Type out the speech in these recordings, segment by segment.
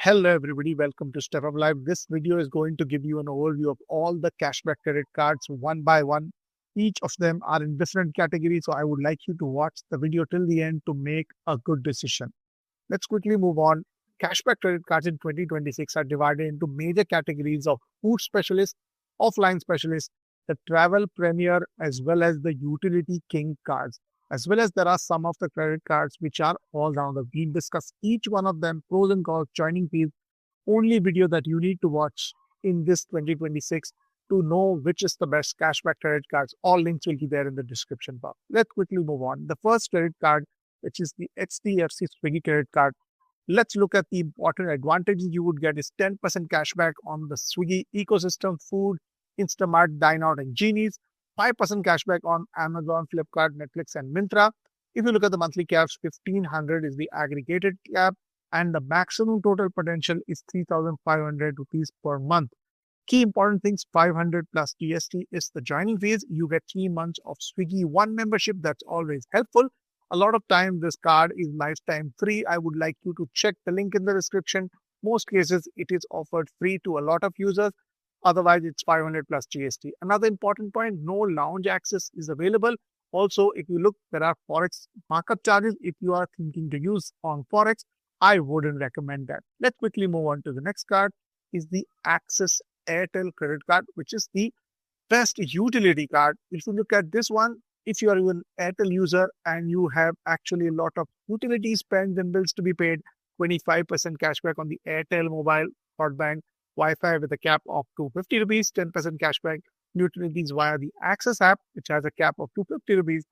Hello everybody, welcome to Step Up Live. This video is going to give you an overview of all the cashback credit cards one by one. Each of them are in different categories, so I would like you to watch the video till the end to make a good decision. Let's quickly move on. Cashback credit cards in 2026 are divided into major categories of food specialist, offline specialist, the travel premier, as well as the utility king cards. As well as there are some of the credit cards which are all rounder. We'll discuss each one of them, pros and cons, joining fees, only video that you need to watch in this 2026 to know which is the best cashback credit cards. All links will be there in the description box. Let's quickly move on. The first credit card, which is the hdfc swiggy credit card. Let's look at the important advantages you would get is 10% cashback on the Swiggy ecosystem, food, Instamart, Dine Out, and Genies, 5% cashback on Amazon, Flipkart, Netflix, and Myntra. If you look at the monthly caps, 1500 is the aggregated cap, and the maximum total potential is 3,500 rupees per month. Key important things 500 plus GST is the joining fees. You get 3 months of Swiggy One membership. That's always helpful. A lot of time, this card is lifetime free. I would like you to check the link in the description. Most cases, it is offered free to a lot of users. Otherwise, it's 500 plus GST. Another important point, no lounge access is available. Also, if you look, there are Forex markup charges. If you are thinking to use on Forex, I wouldn't recommend that. Let's quickly move on to the next card is the Access Airtel credit card, which is the best utility card. If you look at this one, if you are an Airtel user and you have actually a lot of utility spends and bills to be paid, 25% cashback on the Airtel mobile broadband Wi-Fi with a cap of 250 rupees, 10% cashback utilities via the Access app, which has a cap of 250 rupees,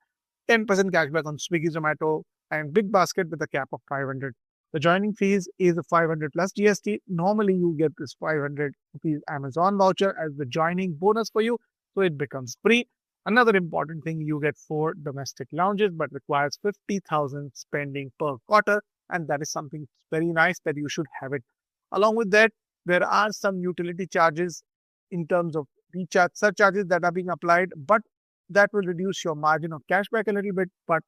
10% cashback on Swiggy, Zomato, and Big Basket with a cap of 500. The joining fees is 500 plus GST. Normally, you get this 500 rupees Amazon voucher as the joining bonus for you, so it becomes free. Another important thing, you get 4 domestic lounges, but requires 50,000 spending per quarter, and that is something very nice that you should have it. Along with that, there are some utility charges in terms of recharge surcharges that are being applied, but that will reduce your margin of cashback a little bit. But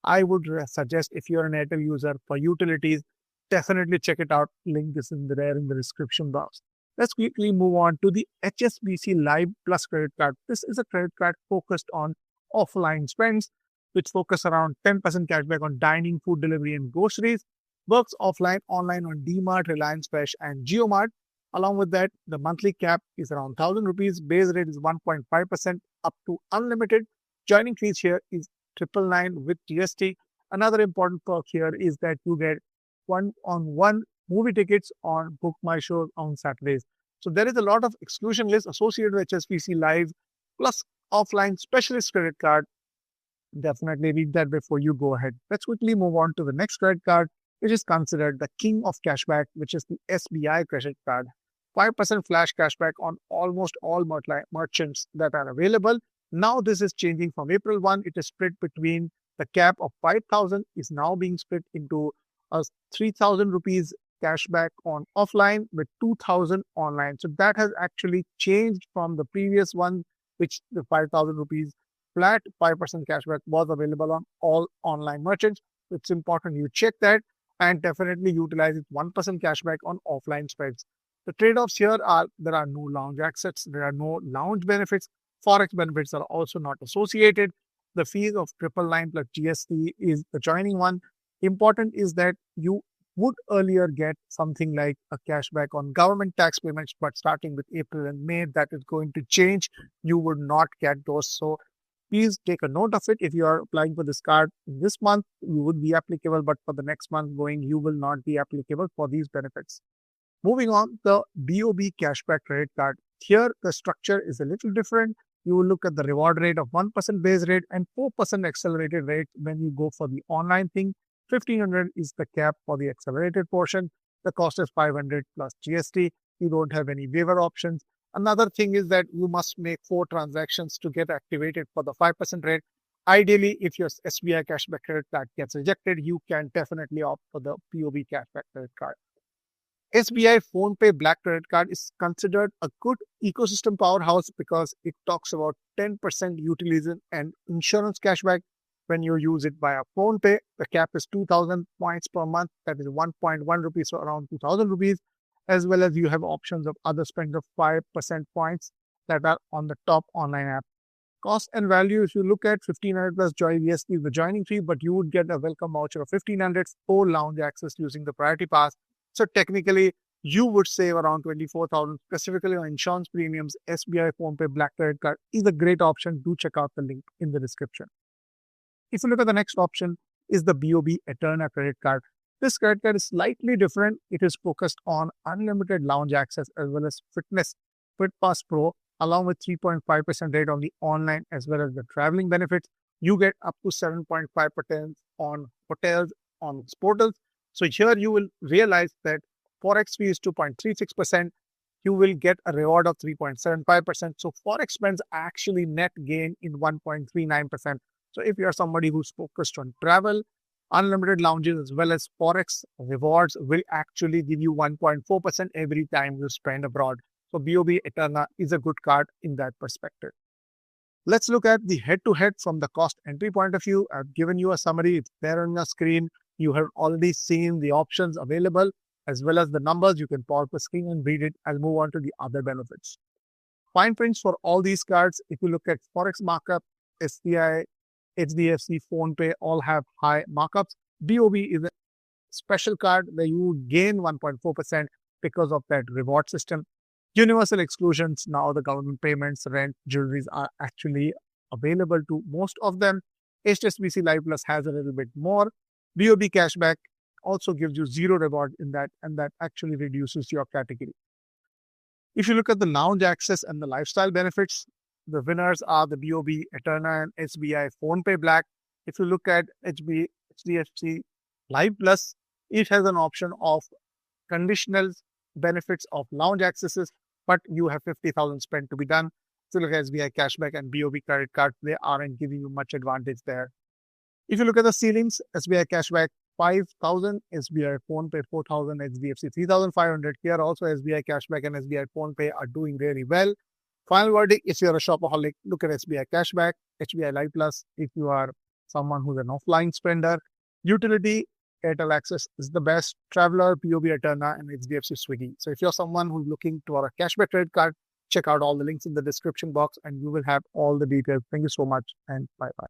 I would suggest if you're an Airtel user for utilities, definitely check it out. Link is in there in the description box. Let's quickly move on to the HSBC Live Plus credit card. This is a credit card focused on offline spends, which focus around 10% cashback on dining, food delivery, and groceries. Works offline, online on DMart, Reliance Fresh, and JioMart. Along with that, the monthly cap is around 1,000 rupees. Base rate is 1.5% up to unlimited. Joining fees here is 999 with GST. Another important perk here is that you get one-on-one movie tickets on Book My Show on Saturdays. So there is a lot of exclusion list associated with HSBC Live plus offline specialist credit card. Definitely read that before you go ahead. Let's quickly move on to the next credit card, which is considered the king of cashback, which is the SBI credit card. 5% flash cashback on almost all merchants that are available. Now this is changing from April 1. It is split between the cap of 5,000 is now being split into a 3,000 rupees cashback on offline with 2,000 online. So that has actually changed from the previous one, which the 5,000 rupees flat 5% cashback was available on all online merchants. It's important you check that and definitely utilize it 1% cashback on offline spends. The trade-offs here are there are no lounge access, there are no lounge benefits, Forex benefits are also not associated. The fees of 999 plus GST is the joining one. Important is that you would earlier get something like a cashback on government tax payments, but starting with April and May, that is going to change. You would not get those. So please take a note of it. If you are applying for this card this month, you would be applicable, but for the next month going, you will not be applicable for these benefits. Moving on, the BOB cashback credit card. Here, the structure is a little different. You will look at the reward rate of 1% base rate and 4% accelerated rate when you go for the online thing. 1,500 is the cap for the accelerated portion. The cost is 500 plus GST. You don't have any waiver options. Another thing is that you must make 4 transactions to get activated for the 5% rate. Ideally, if your SBI cashback credit card gets rejected, you can definitely opt for the BOB cashback credit card. SBI PhonePe Black Credit Card is considered a good ecosystem powerhouse because it talks about 10% utilization and insurance cashback when you use it via phone pay. The cap is 2000 points per month, that is 1.1 rupees, so around 2000 rupees, as well as you have options of other spends of 5% points that are on the top online app. Cost and value, if you look at 1500 plus Joy VST is the joining fee, but you would get a welcome voucher of 1500 for lounge access using the priority pass. So technically, you would save around 24,000 specifically on insurance premiums. SBI PhonePe Black Credit Card is a great option. Do check out the link in the description. If you look at the next option is the BOB Eterna credit card. This credit card is slightly different. It is focused on unlimited lounge access as well as fitness, Fit Pass Pro, along with 3.5% rate on the online as well as the traveling benefits. You get up to 7.5% on hotels on its portals. So here you will realize that Forex fee is 2.36%. You will get a reward of 3.75%. So Forex spends actually net gain in 1.39%. So if you are somebody who's focused on travel, unlimited lounges as well as Forex rewards will actually give you 1.4% every time you spend abroad. So BOB Eterna is a good card in that perspective. Let's look at the head-to-head from the cost entry point of view. I've given you a summary. It's there on your screen. You have already seen the options available as well as the numbers. You can pause the screen and read it. I'll move on to the other benefits. Fine prints for all these cards. If you look at Forex markup, SBI, HDFC, PhonePe all have high markups. BOB is a special card where you gain 1.4% because of that reward system. Universal exclusions, now the government payments, rent, jewelries are actually available to most of them. HSBC Live Plus has a little bit more. BOB Cashback also gives you zero reward in that, and that actually reduces your category. If you look at the lounge access and the lifestyle benefits, the winners are the BOB Eterna and SBI PhonePe Black. If you look at HDFC Live Plus, it has an option of conditional benefits of lounge accesses, but you have 50,000 spent to be done. So look at SBI Cashback and BOB credit card, they aren't giving you much advantage there. If you look at the ceilings, SBI Cashback 5,000, SBI PhonePe 4,000, HDFC 3,500. Here also SBI Cashback and SBI PhonePe are doing very well. Final verdict, if you're a shopaholic, look at SBI Cashback, HBI Live Plus. If you are someone who's an offline spender, utility, Airtel Access is the best. Traveler, BOB Eterna, and HDFC Swiggy. So if you're someone who's looking for a cashback credit card, check out all the links in the description box and you will have all the details. Thank you so much and bye-bye.